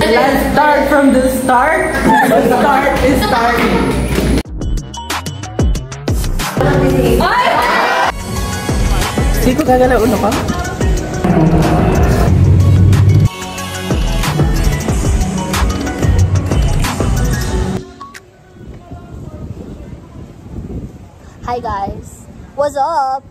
Let's start from the start. The start is starting. Hindi ko gagalaw ulo ka? Hi guys, what's up?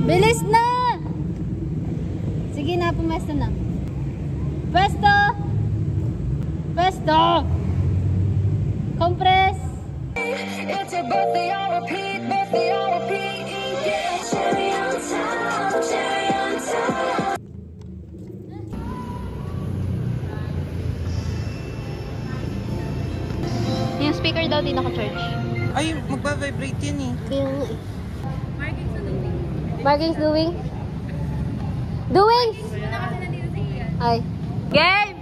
Bilis na! Sige na, pumesto na. Pwesto! Pwesto! Compress! It's your birthday on repeat, birthday on repeat, yeah. Cherry on top, cherry on top. Yung speaker daw din naka-charge. Ay, magpa-vibrate yan eh. Kaya nga eh. Marking's doing? Doing? Ay. Game!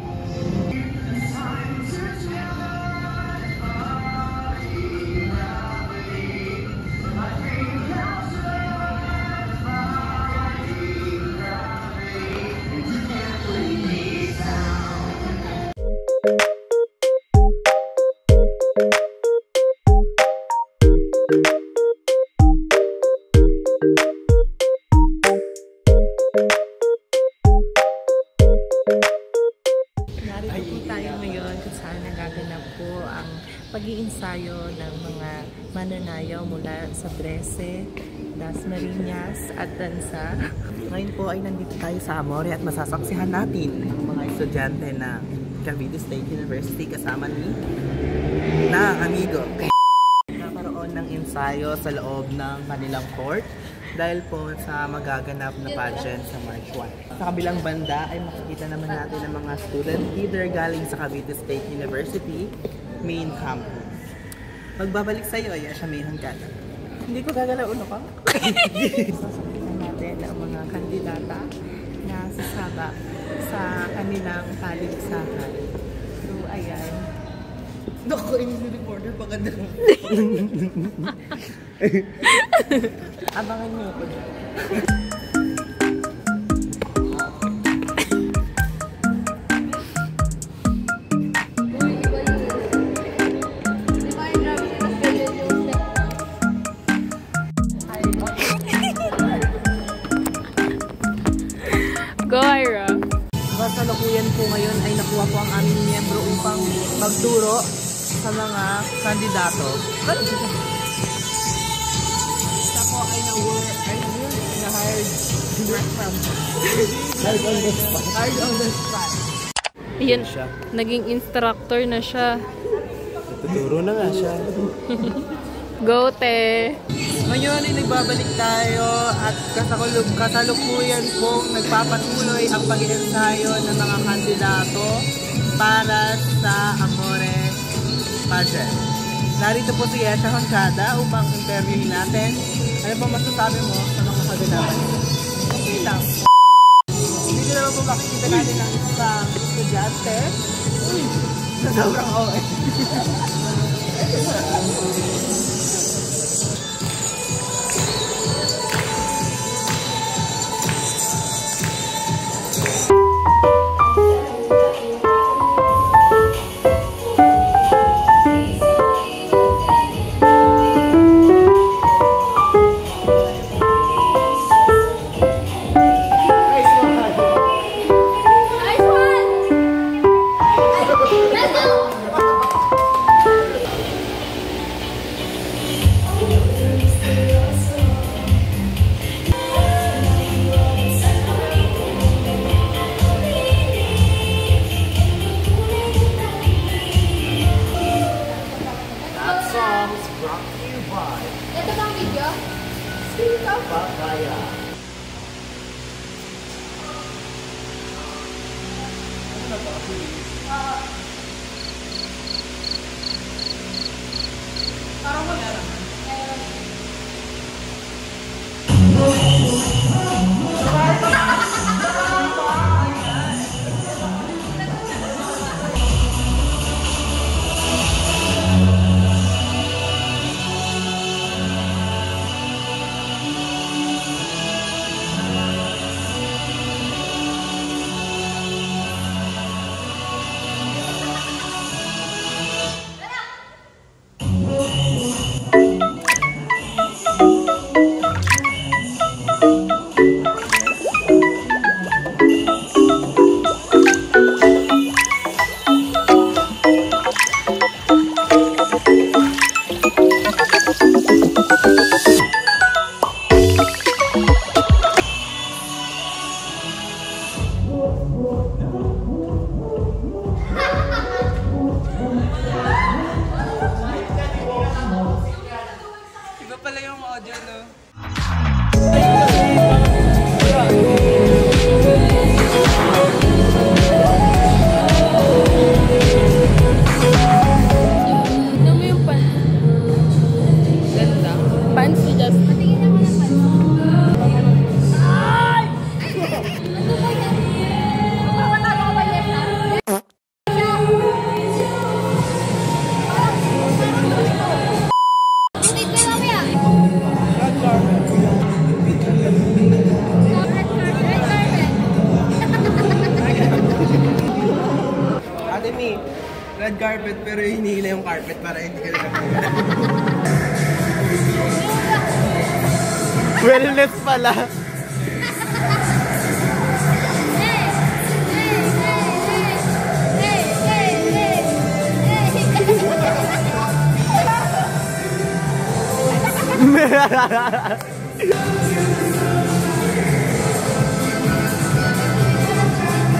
Pag-iinsayo ng mga mananayaw mula sa Brese, Dasmariñas at Tansa. Ngayon po ay nandito tayo sa Amore at masasaksihan natin ang mga estudyante ng Cavite State University kasama ni na amigo. Nakaroon ng ensayo sa loob ng kanilang court dahil po sa magaganap na pageant sa March 1. Sa kabilang banda ay makikita naman natin ang mga student leader galing sa Cavite State University main campus. Magbabalik sa'yo, ay asyamihan ka na. Hindi ko gagalaw ulo ka. Sasabihin natin ang mga kandidata na sasaba sa kanilang paligsahan. So, ayan. Naku, yung reporter pa ganda. Abangan niyo ako. Go, Ira! Kasalukuyan po ngayon ay nakuha po ang aming miyembro upang magturo sa mga kandidato. Siya po ay na-hired hard on the spot. Ayan, naging instructor na siya. Tuturo na nga siya. Go, te! Ngayon ay nagbabalik tayo at kasalukuyan pong nagpapatuloy ang pag-iensayo ng mga kandidato para sa Amore pageant. Narito po si Yesha Honcada upang interviewin natin. Ano po masasabi mo sa mga kaganapan nito? Okay lang. Dito naman po makikita natin ang isang estudyante. Uy! Sobrang okay. Tita Papaya. Ano na ba? Parang wala naman. Iba pala yung audio, no? Ano mo yung pants? Ganda. Pants ni Justin. Patingin ako ng pants. Ay! Ano ba yan? Wala ko ba left na? Ate Mi, red carpet pero hinihila yung carpet para hindi ka na wellness pala.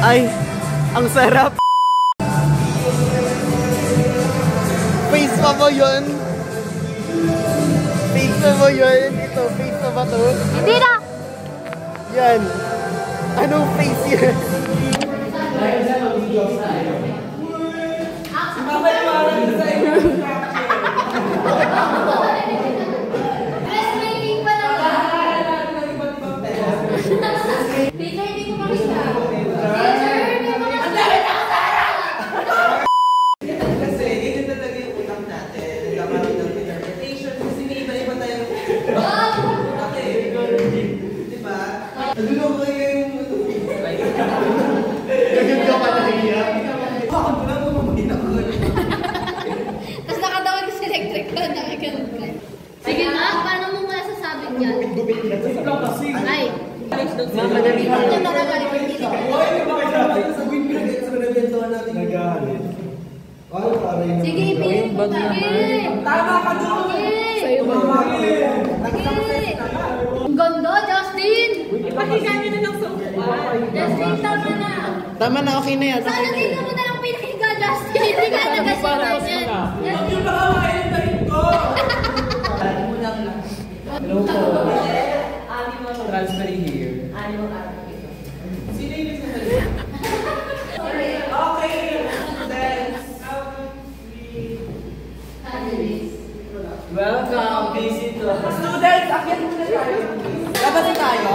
Ay, ang sarap. Face pa mo yun? Face pa mo yun? Ito, face pa ba to? Hindi na! Yan. Anong face yun? Dressmaking pa naman! Teacher, hindi ko makita. Teacher, hindi ko makita. Kasi yun talaga yung utak natin. Nagkamali ng interpretation. Kasi may iba-iba tayong diba? Nagulong ko yung gagawin ka pa na hiya. Ako na lumabay na ko. Tapos nakatawag sa electric ko, nakikita. Sige na, paano mo masasabing yan? Ay! Mamadali Ito na nagalit. Sige, ipilin mo. Sige! Tama ka doon! Sige! Sige! Ang ganda, Justin! Ipakita niyo na ng sofa. Justin, tama na! Tama na, okay na yan. Sana dito mo na lang pinahiga, Justin! Hindi ka nagasipan yan! Justin! Hello po. Transfer here. Sino yung nagsasalit? Okay. Welcome, visit to students! Akyat muna tayo. Labas na tayo?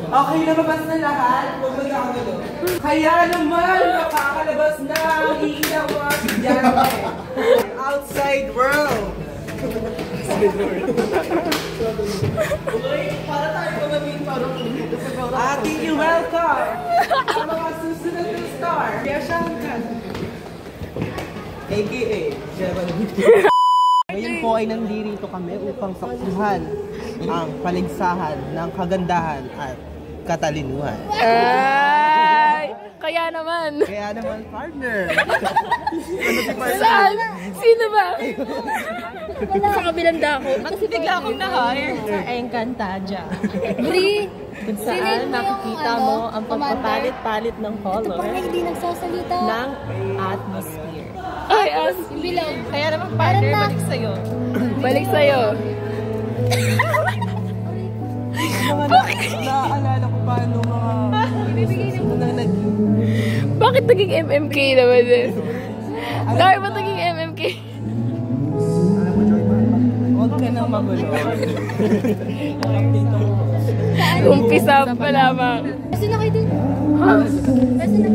Okay, nababas na lahat. Huwag magkakagulo. Kaya naman, makakalabas na ang iilang mga estudyante. Outside world! Para tayo pamamit parang ating i-welcome sa mga susunod ng star. Kaya siyang kan. AKA, Jebel. Ngayon po ay nandito kami upang saksihan ang paligsahan ng kagandahan at katalinuhan. Ay! Kaya naman! Kaya naman, partner. Saan? Sino ba? Sa kabilang dako. Kasi bigla akong na-hire sa Encantadia. Bri! Kung saan makikita mo ang pagpapalit-palit ng color Parang hindi nagsasalita. ng atmosphere. Ay, yung bilog. Kaya naman partner, balik sa'yo. Balik sa'yo. naaalala ko paano mga... Bakit naging MMK naman din? Bakit ba naging MMK? Huwag ka nang magulo. Umpisa pa lamang. Kasi na kayo din. Ha? Kasi na.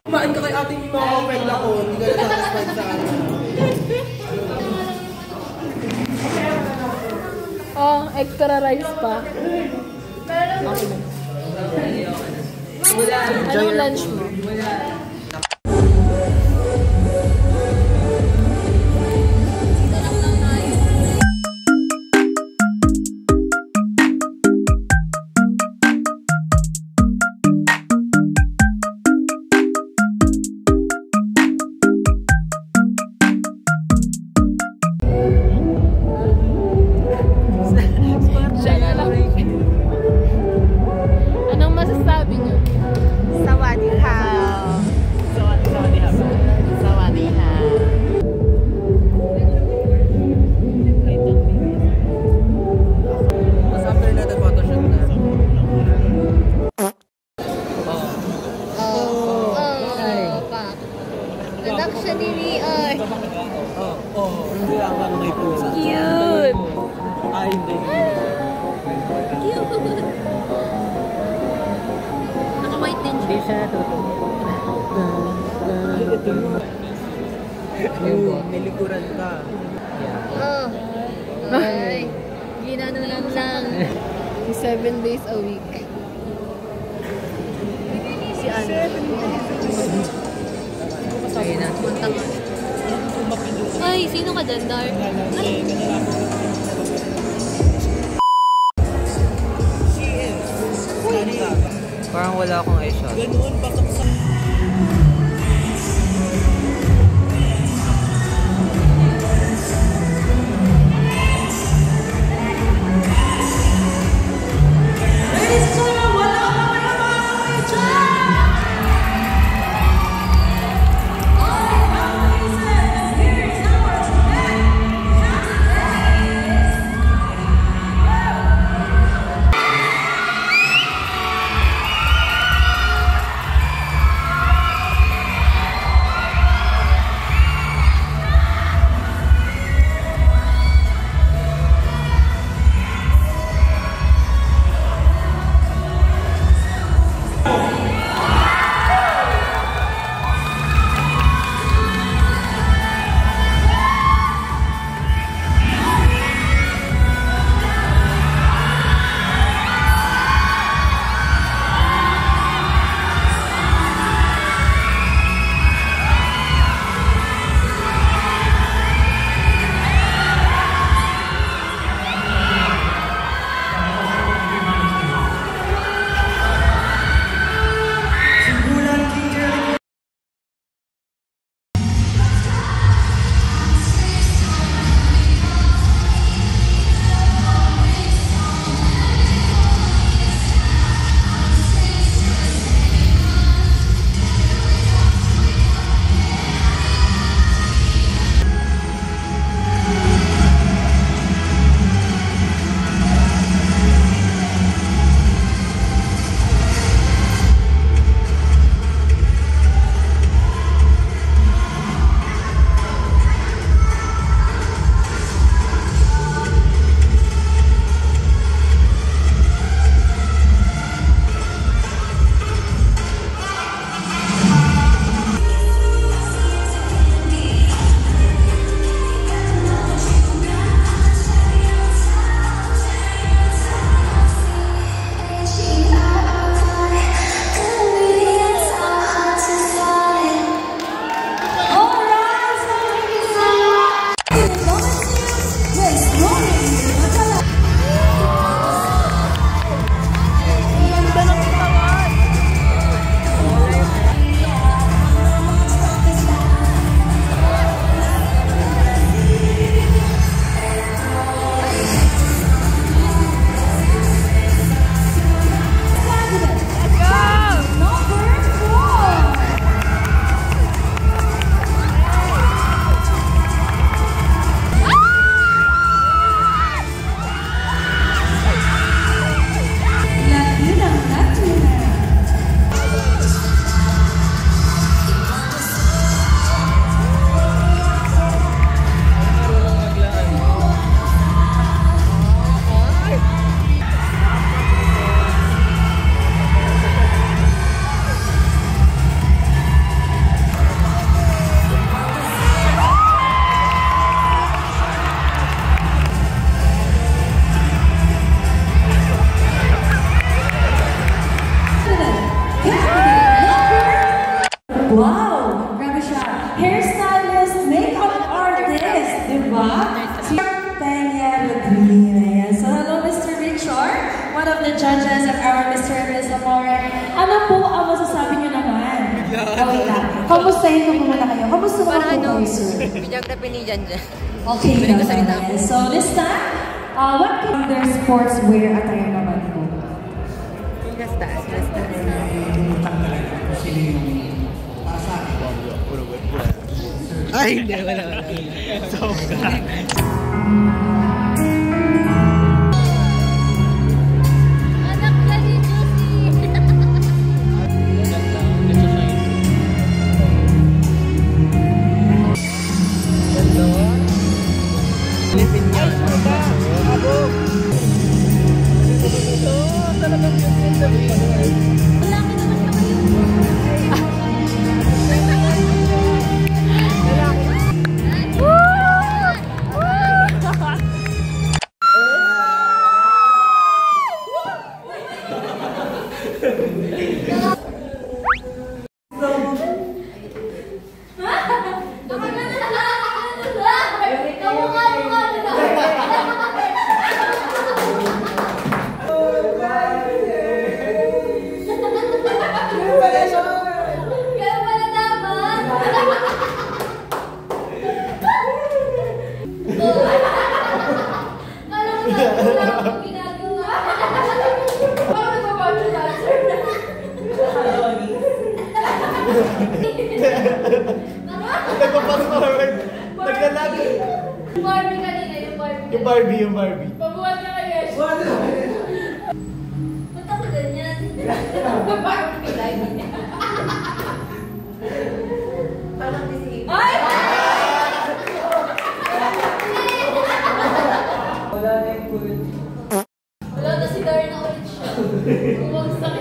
Kumain ka kay ating mga kapel ako, hindi ka na-satisfied sa akin. Oh, extra rice pa. Anong lunch mo? Anong masasabi niyo? Sawadee-ha. Sawadee-ha. Mas after natin photoshoot na. Pa. Production ni Rior. Hindi lang ako may pusa. Cute! Ay, hindi. Cute. Naka-white din siya. Hindi siya natutuwa. Nilikuran ka. Oh. Ay. Ginanunan lang. 7 days a week. Si ano? Ayun na. Ay, sino ka dyan, Dar? Ay. Parang wala akong eyeshot. Ganoon, bakit sa... ba? Si Tanya Rodriguez. So, hello, Mr. Richard, one of the judges at our Mr. and Ms. Amore. Ano po ang masasabi niyo naman? Okay lang. Kamustahin ko muna kayo. Kamusta naman po kayo, sir? Videography ni Janjan. Okay, guys. So, this time, what kind of sports wear attire naman po? Gastas. Ay, hindi. Wala. So, Anak na ni Josie. Pilipin yun. Talagang yun. Malaki naman siya kayo. Barbie kanina, yung Barbie. Yung Barbie. Pabuhat ka kaya siya. Ba't ako ganyan? Barbie live niya. Parang disip. Ay! Wala na yung kulit. Wala na si Darna ulit siya. Bumagsak.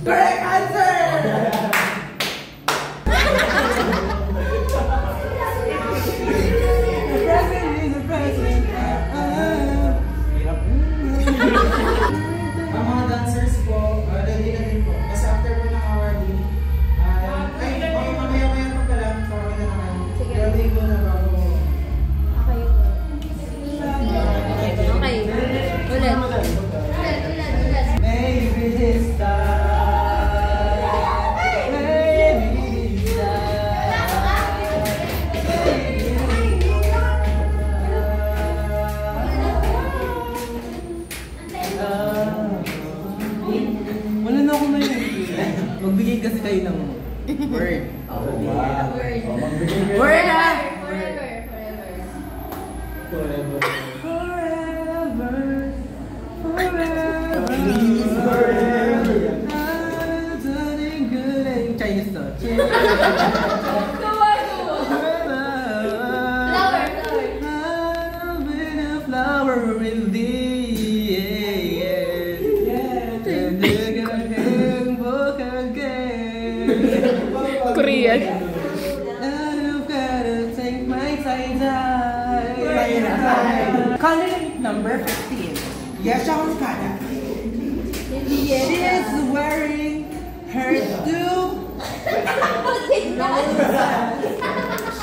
Correct answer! Ang mga dancers po, ready na din po. Kasi after po ng awarding, mamaya-maya pa pala, pakakita na kayo. Ready ko na bago. Okay. Ulit. Maybe this time. Maybe this Wala na ako ngayon. Magbigay kasi kayo ng word. Word ha! Forever. Chinese to. Flower in the Korean. Candidate number 15. Yesha Hoscada. She is wearing her two.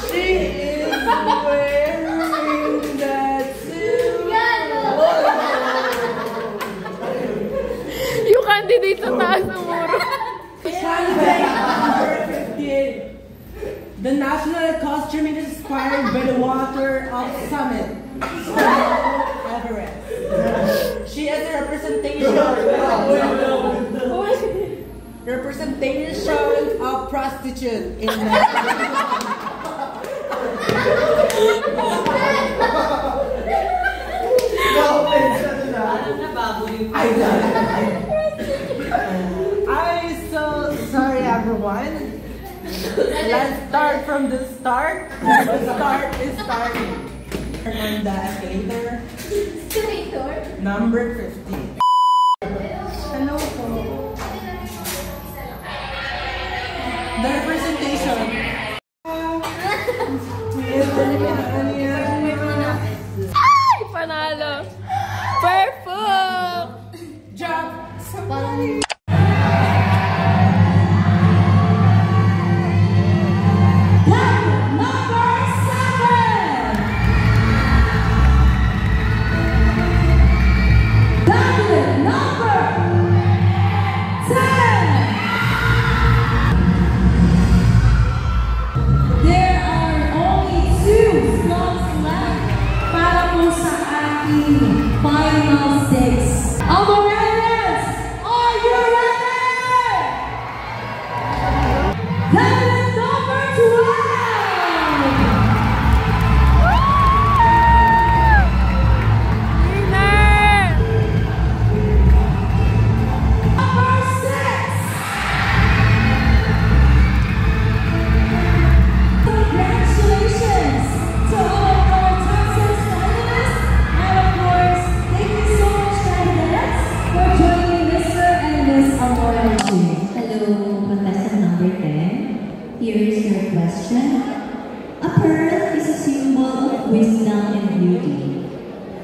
She is wearing that suit. Yung candidate sa taas ng muro. Candidate number 15. The national costume is inspired by the water of Summit. Everest. She is a representation of prostitute in Let's start from the start. The start is starting. On the escalator. Number 50. Hello po. The representation. Ay! Panalo! Perfect! Job! Final 6. Alvarez, are you ready? Cabinet number 12. Number 6. Congratulations to all of our Texas finalists, and of course, thank you so much, candidates, for joining Mr. and Miss Amore. Hello, contestant number 10. Here is your question. A pearl is a symbol of wisdom and beauty.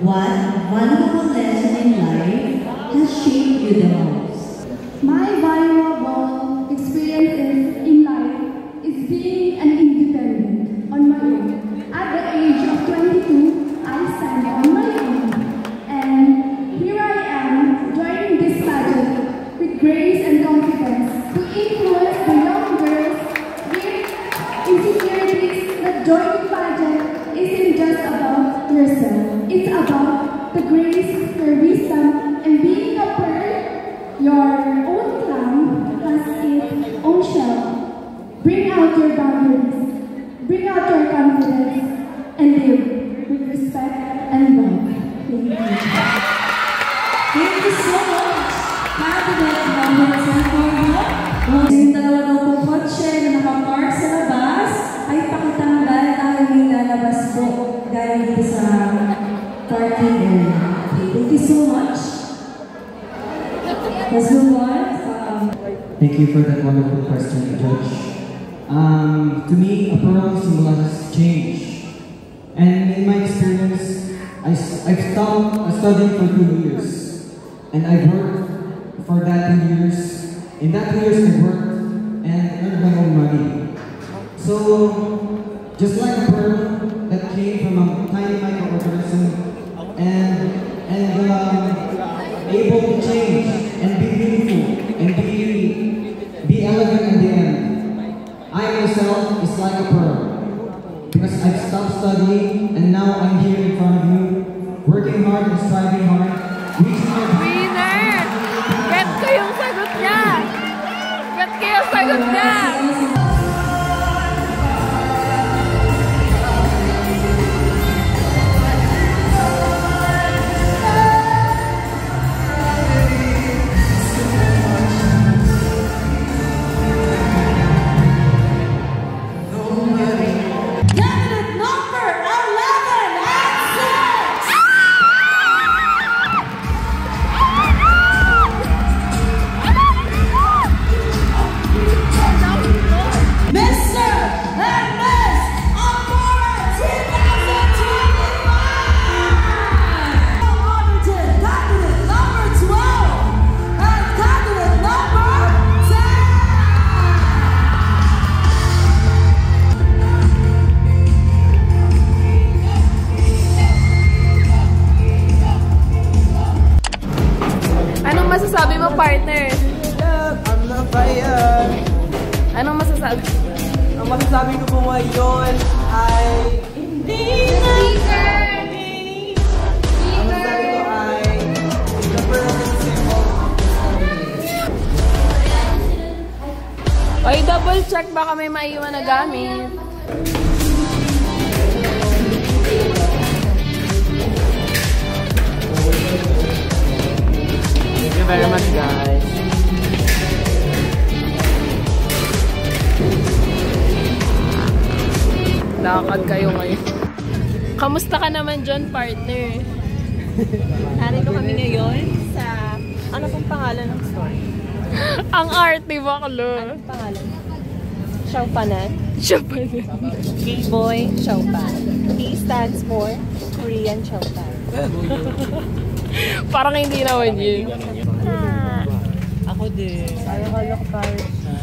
What valuable lesson in life has shaped you the most? My valuable experiences in life is being an independent on my own. At the age of 22, I stand on my own. And here I am, joining this pageant with grace and confidence to influence the young girls with insecurities that joining pageant isn't just about yourself. It's about the grace, your wisdom, and being a pearl. Your own clown has its own shell. Bring out your boundaries, bring out your confidence, and live with respect and love. Thank you. Thank you so much, Cabinet number 10. Yung dalawa daw pong kotse na nakapark sa labas ay pakitanggal tayo may lalabas po galing dito sa parking area. Okay, thank you so much. Let's move on. Thank you for that wonderful question, Judge. To me, a pearl symbolizes change. And in my experience, I've stopped studying for 2 years. And I've worked for that 2 years. In that 2 years, I've worked and earned my own money. So, just like a pearl that came from a tiny microorganism and able to change and be beautiful and be elegant in the end. I myself is like a pearl because I've stopped studying and now I'm here in front of you, working hard and striving hard, reaching my Winner! Get ko yung sagot niya! Get ko yung sagot niya! Cabinet number 11 and 6. Mr. and Miss Amore 2025. Honor to Cabinet number 12 and Cabinet number 10. Anong masasabi mo, partner? I'm not fire. Anong masasabi? Ang masasabi ko po ngayon ay hindi na pwede. Ang masasabi ko ay the perfect symbol of family. Oy, double check baka may maiwan na gamit. Thank you very much, guys. maglalakad kayo ngayon. Kamusta ka naman dyan, partner? Narito kami ngayon sa... Ano pong pangalan ng story? Ang arte, baklo. Anong pangalan? Chowpanan? Chowpanan. K-Boy Chowpan. T stands for Korean Chowpan. Parang hindi naman yun. Ako din. Ayaw ko